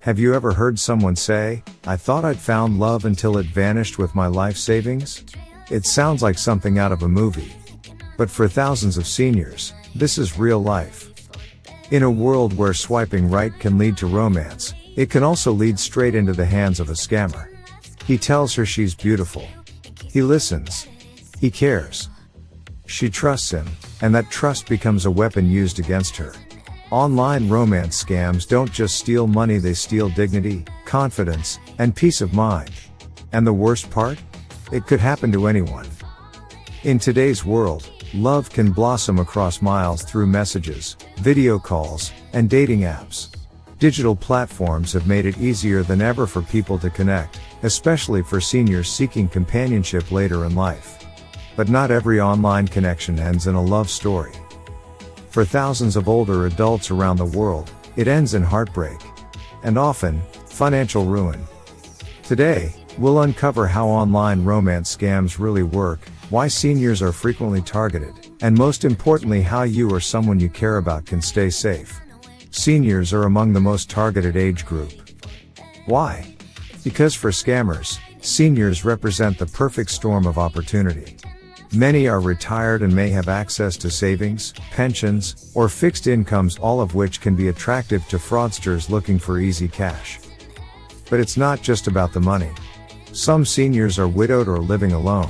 Have you ever heard someone say, "I thought I'd found love until it vanished with my life savings"? It sounds like something out of a movie. But for thousands of seniors, this is real life. In a world where swiping right can lead to romance, it can also lead straight into the hands of a scammer. He tells her she's beautiful. He listens. He cares. She trusts him, and that trust becomes a weapon used against her. Online romance scams don't just steal money, they steal dignity, confidence, and peace of mind. And the worst part? It could happen to anyone. In today's world, love can blossom across miles through messages, video calls, and dating apps. Digital platforms have made it easier than ever for people to connect, especially for seniors seeking companionship later in life. But not every online connection ends in a love story. For thousands of older adults around the world, it ends in heartbreak. And often, financial ruin. Today, we'll uncover how online romance scams really work, why seniors are frequently targeted, and most importantly how you or someone you care about can stay safe. Seniors are among the most targeted age group. Why? Because for scammers, seniors represent the perfect storm of opportunity. Many are retired and may have access to savings, pensions, or fixed incomes, all of which can be attractive to fraudsters looking for easy cash. But it's not just about the money. Some seniors are widowed or living alone.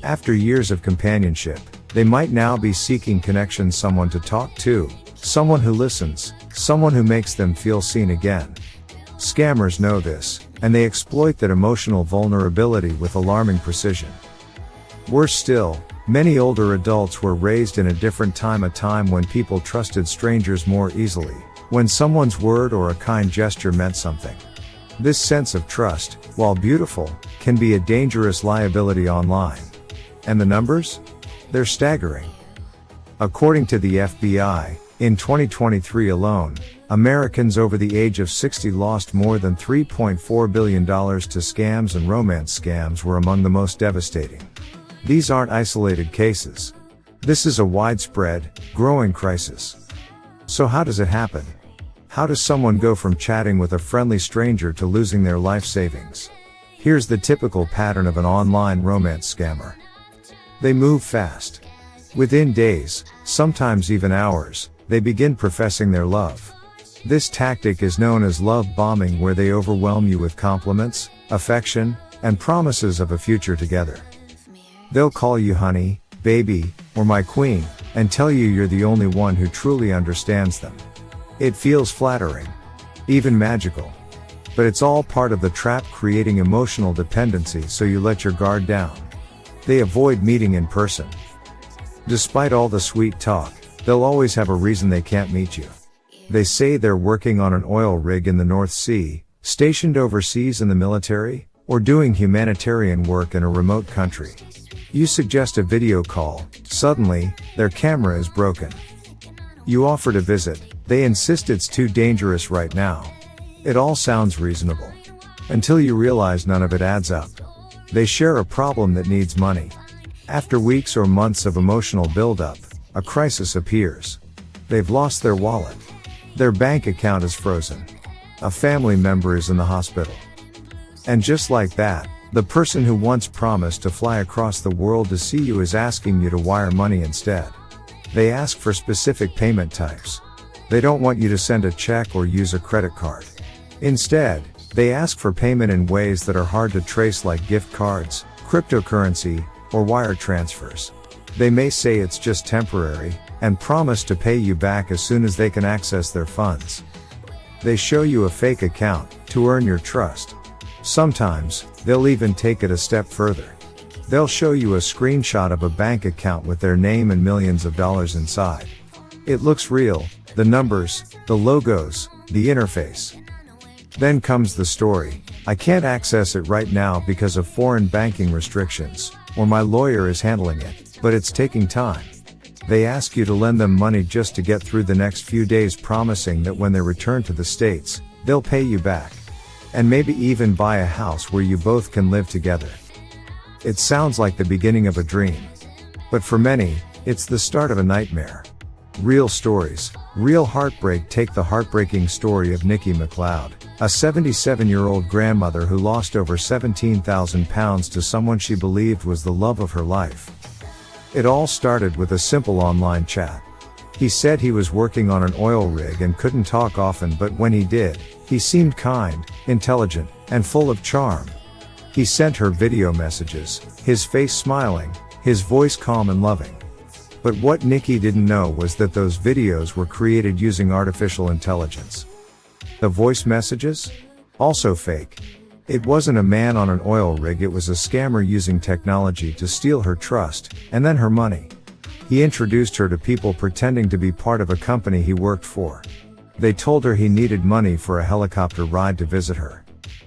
After years of companionship, they might now be seeking connection, someone to talk to, someone who listens, someone who makes them feel seen again. Scammers know this, and they exploit that emotional vulnerability with alarming precision. Worse still, many older adults were raised in a different time, a time when people trusted strangers more easily, when someone's word or a kind gesture meant something. This sense of trust, while beautiful, can be a dangerous liability online. And the numbers? They're staggering. According to the FBI, in 2023 alone, Americans over the age of 60 lost more than $3.4 billion to scams, and romance scams were among the most devastating. These aren't isolated cases. This is a widespread, growing crisis. So how does it happen? How does someone go from chatting with a friendly stranger to losing their life savings? Here's the typical pattern of an online romance scammer. They move fast. Within days, sometimes even hours, they begin professing their love. This tactic is known as love bombing, where they overwhelm you with compliments, affection, and promises of a future together. They'll call you honey, baby, or my queen, and tell you you're the only one who truly understands them. It feels flattering, even magical. But it's all part of the trap, creating emotional dependency so you let your guard down. They avoid meeting in person. Despite all the sweet talk, they'll always have a reason they can't meet you. They say they're working on an oil rig in the North Sea, stationed overseas in the military, or doing humanitarian work in a remote country. You suggest a video call, suddenly, their camera is broken. You offer to visit, they insist it's too dangerous right now. It all sounds reasonable. Until you realize none of it adds up. They share a problem that needs money. After weeks or months of emotional buildup, a crisis appears. They've lost their wallet. Their bank account is frozen. A family member is in the hospital. And just like that, the person who once promised to fly across the world to see you is asking you to wire money instead. They ask for specific payment types. They don't want you to send a check or use a credit card. Instead, they ask for payment in ways that are hard to trace, like gift cards, cryptocurrency, or wire transfers. They may say it's just temporary, and promise to pay you back as soon as they can access their funds. They show you a fake account to earn your trust. Sometimes, they'll even take it a step further. They'll show you a screenshot of a bank account with their name and millions of dollars inside. It looks real, the numbers, the logos, the interface. Then comes the story: I can't access it right now because of foreign banking restrictions, or my lawyer is handling it, but it's taking time. They ask you to lend them money just to get through the next few days, promising that when they return to the States, they'll pay you back. And maybe even buy a house where you both can live together. It sounds like the beginning of a dream. But for many, it's the start of a nightmare. Real stories, real heartbreak. Take the heartbreaking story of Nikki McLeod, A 77-year-old grandmother who lost over £17,000 to someone she believed was the love of her life. It all started with a simple online chat. He said he was working on an oil rig and couldn't talk often, but when he did, he seemed kind, intelligent, and full of charm. He sent her video messages, his face smiling, his voice calm and loving. But what Nikki didn't know was that those videos were created using artificial intelligence. The voice messages? Also fake. It wasn't a man on an oil rig, it was a scammer using technology to steal her trust, and then her money. He introduced her to people pretending to be part of a company he worked for. They told her he needed money for a helicopter ride to visit her.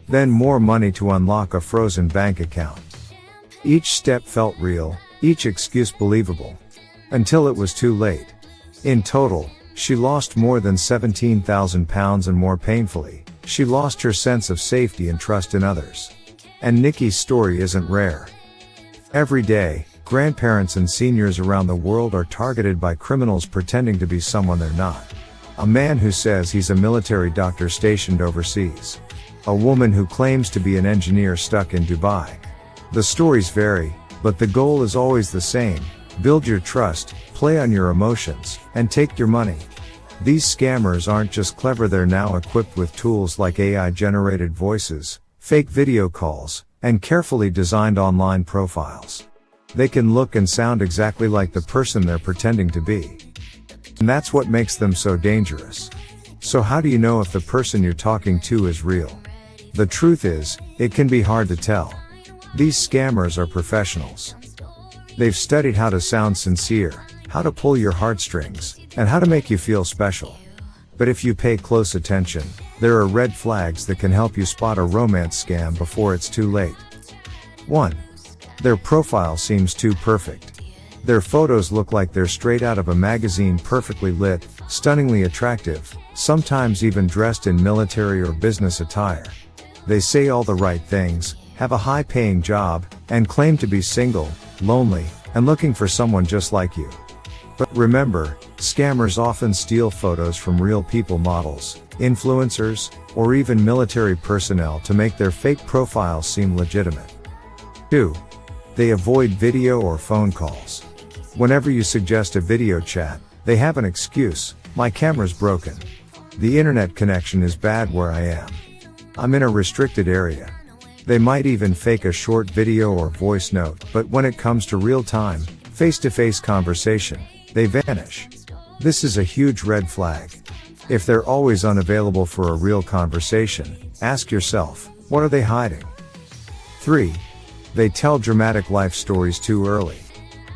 Then more money to unlock a frozen bank account. Each step felt real, each excuse believable. Until it was too late. In total, she lost more than £17,000, and more painfully, she lost her sense of safety and trust in others. And Nikki's story isn't rare. Every day, grandparents and seniors around the world are targeted by criminals pretending to be someone they're not. A man who says he's a military doctor stationed overseas. A woman who claims to be an engineer stuck in Dubai. The stories vary, but the goal is always the same: build your trust, play on your emotions, and take your money. These scammers aren't just clever, they're now equipped with tools like AI-generated voices, fake video calls, and carefully designed online profiles. They can look and sound exactly like the person they're pretending to be. And that's what makes them so dangerous. So how do you know if the person you're talking to is real? The truth is, it can be hard to tell. These scammers are professionals. They've studied how to sound sincere, how to pull your heartstrings, and how to make you feel special. But if you pay close attention, there are red flags that can help you spot a romance scam before it's too late. 1. Their profile seems too perfect. Their photos look like they're straight out of a magazine, perfectly lit, stunningly attractive, sometimes even dressed in military or business attire. They say all the right things, have a high-paying job, and claim to be single, lonely, and looking for someone just like you. But remember, scammers often steal photos from real people, models, influencers, or even military personnel to make their fake profiles seem legitimate. 2. They avoid video or phone calls. Whenever you suggest a video chat, they have an excuse: my camera's broken. The internet connection is bad where I am. I'm in a restricted area. They might even fake a short video or voice note, but when it comes to real-time, face-to-face conversation, they vanish. This is a huge red flag. If they're always unavailable for a real conversation, ask yourself, what are they hiding? 3. They tell dramatic life stories too early.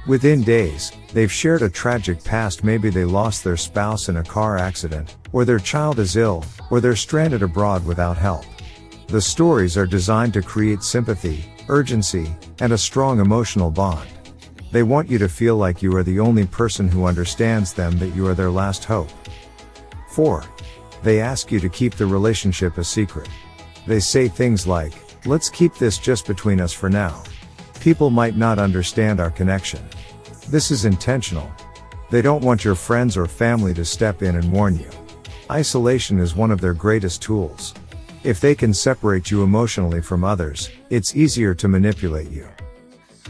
Within days, they've shared a tragic past. Maybe they lost their spouse in a car accident, or their child is ill, or they're stranded abroad without help. The stories are designed to create sympathy, urgency, and a strong emotional bond. They want you to feel like you are the only person who understands them, that you are their last hope. 4. They ask you to keep the relationship a secret. They say things like, let's keep this just between us for now. People might not understand our connection. This is intentional. They don't want your friends or family to step in and warn you. Isolation is one of their greatest tools. If they can separate you emotionally from others, it's easier to manipulate you.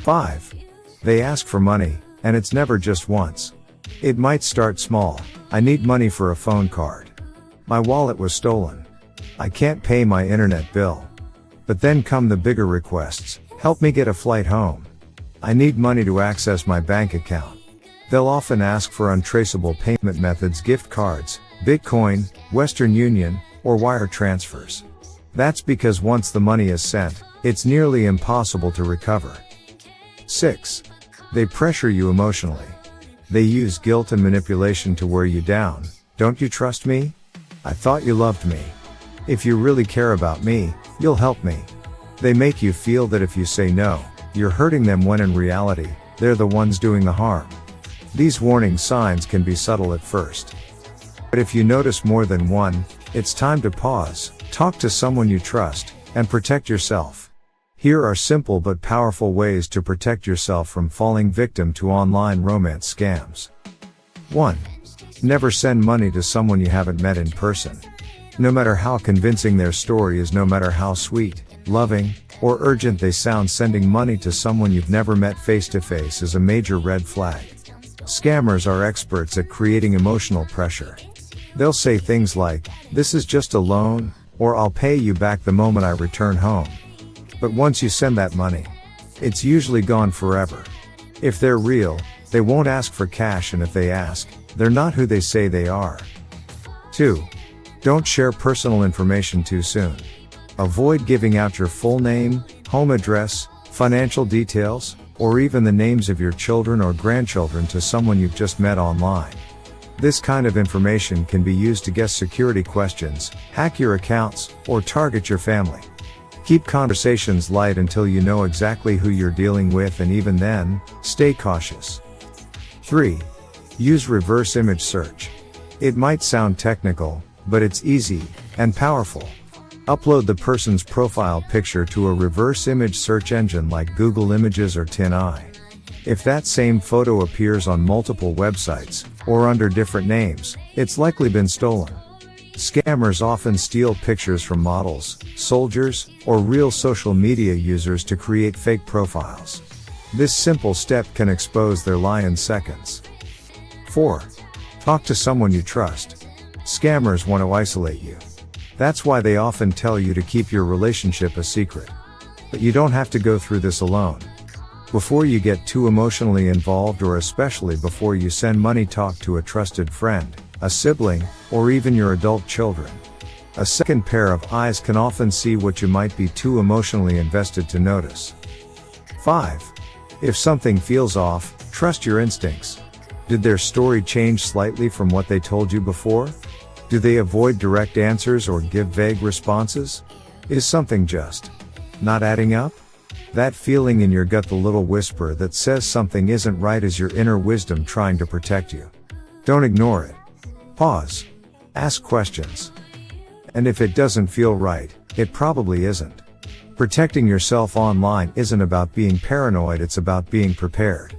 5. They ask for money, and it's never just once. It might start small: I need money for a phone card. My wallet was stolen. I can't pay my internet bill. But then come the bigger requests: help me get a flight home. I need money to access my bank account. They'll often ask for untraceable payment methods: gift cards, Bitcoin, Western Union, or wire transfers. That's because once the money is sent, it's nearly impossible to recover. 6. They pressure you emotionally. They use guilt and manipulation to wear you down. Don't you trust me? I thought you loved me. If you really care about me, you'll help me. They make you feel that if you say no, you're hurting them, when in reality, they're the ones doing the harm. These warning signs can be subtle at first. But if you notice more than one, it's time to pause, talk to someone you trust, and protect yourself. Here are simple but powerful ways to protect yourself from falling victim to online romance scams. 1. Never send money to someone you haven't met in person. No matter how convincing their story is, no matter how sweet, loving, or urgent they sound, sending money to someone you've never met face to face is a major red flag. Scammers are experts at creating emotional pressure. They'll say things like, "This is just a loan," or "I'll pay you back the moment I return home." But once you send that money, it's usually gone forever. If they're real, they won't ask for cash, and if they ask, they're not who they say they are. 2. Don't share personal information too soon. Avoid giving out your full name, home address, financial details, or even the names of your children or grandchildren to someone you've just met online. This kind of information can be used to guess security questions, hack your accounts, or target your family. Keep conversations light until you know exactly who you're dealing with, and even then, stay cautious. 3. Use reverse image search. It might sound technical, but it's easy and powerful. Upload the person's profile picture to a reverse image search engine like Google Images or TinEye. If that same photo appears on multiple websites, or under different names, it's likely been stolen. Scammers often steal pictures from models, soldiers, or real social media users to create fake profiles. This simple step can expose their lie in seconds. 4. Talk to someone you trust. Scammers want to isolate you. That's why they often tell you to keep your relationship a secret. But you don't have to go through this alone. Before you get too emotionally involved, or especially before you send money, talk to a trusted friend, a sibling, or even your adult children. A second pair of eyes can often see what you might be too emotionally invested to notice. 5. If something feels off, trust your instincts. Did their story change slightly from what they told you before? Do they avoid direct answers or give vague responses? Is something just not adding up? That feeling in your gut, the little whisper that says something isn't right, is your inner wisdom trying to protect you. Don't ignore it. Pause. Ask questions. And if it doesn't feel right, it probably isn't. Protecting yourself online isn't about being paranoid, it's about being prepared.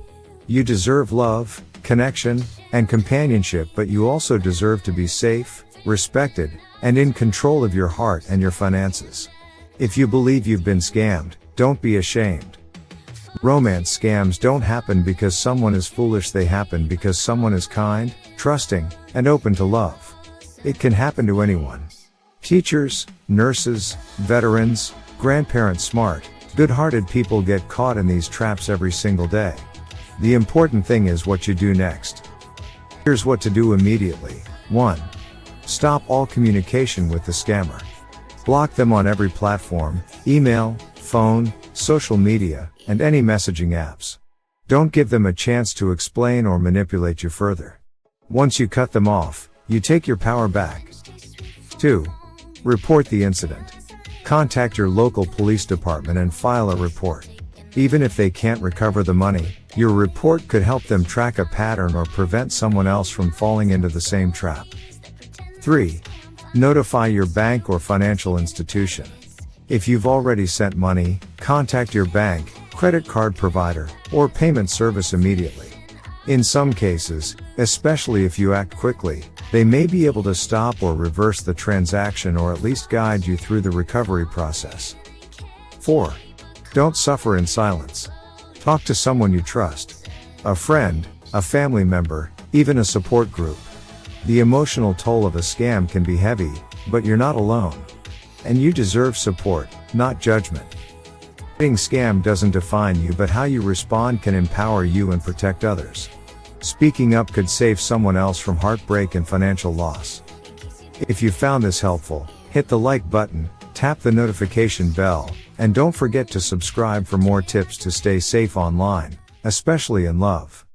You deserve love, connection, and companionship, but you also deserve to be safe, respected, and in control of your heart and your finances. If you believe you've been scammed, don't be ashamed. Romance scams don't happen because someone is foolish, they happen because someone is kind, trusting, and open to love. It can happen to anyone. Teachers, nurses, veterans, grandparents, smart, good-hearted people get caught in these traps every single day. The important thing is what you do next. Here's what to do immediately. 1. Stop all communication with the scammer. Block them on every platform, email, phone, social media, and any messaging apps. Don't give them a chance to explain or manipulate you further. Once you cut them off, you take your power back. 2. Report the incident. Contact your local police department and file a report. Even if they can't recover the money, your report could help them track a pattern or prevent someone else from falling into the same trap. 3. Notify your bank or financial institution. If you've already sent money, contact your bank, credit card provider, or payment service immediately. In some cases, especially if you act quickly, they may be able to stop or reverse the transaction, or at least guide you through the recovery process. 4. Don't suffer in silence. Talk to someone you trust. A friend, a family member, even a support group. The emotional toll of a scam can be heavy, but you're not alone. And you deserve support, not judgment. Getting scammed doesn't define you, but how you respond can empower you and protect others. Speaking up could save someone else from heartbreak and financial loss. If you found this helpful, hit the like button, tap the notification bell, and don't forget to subscribe for more tips to stay safe online, especially in love.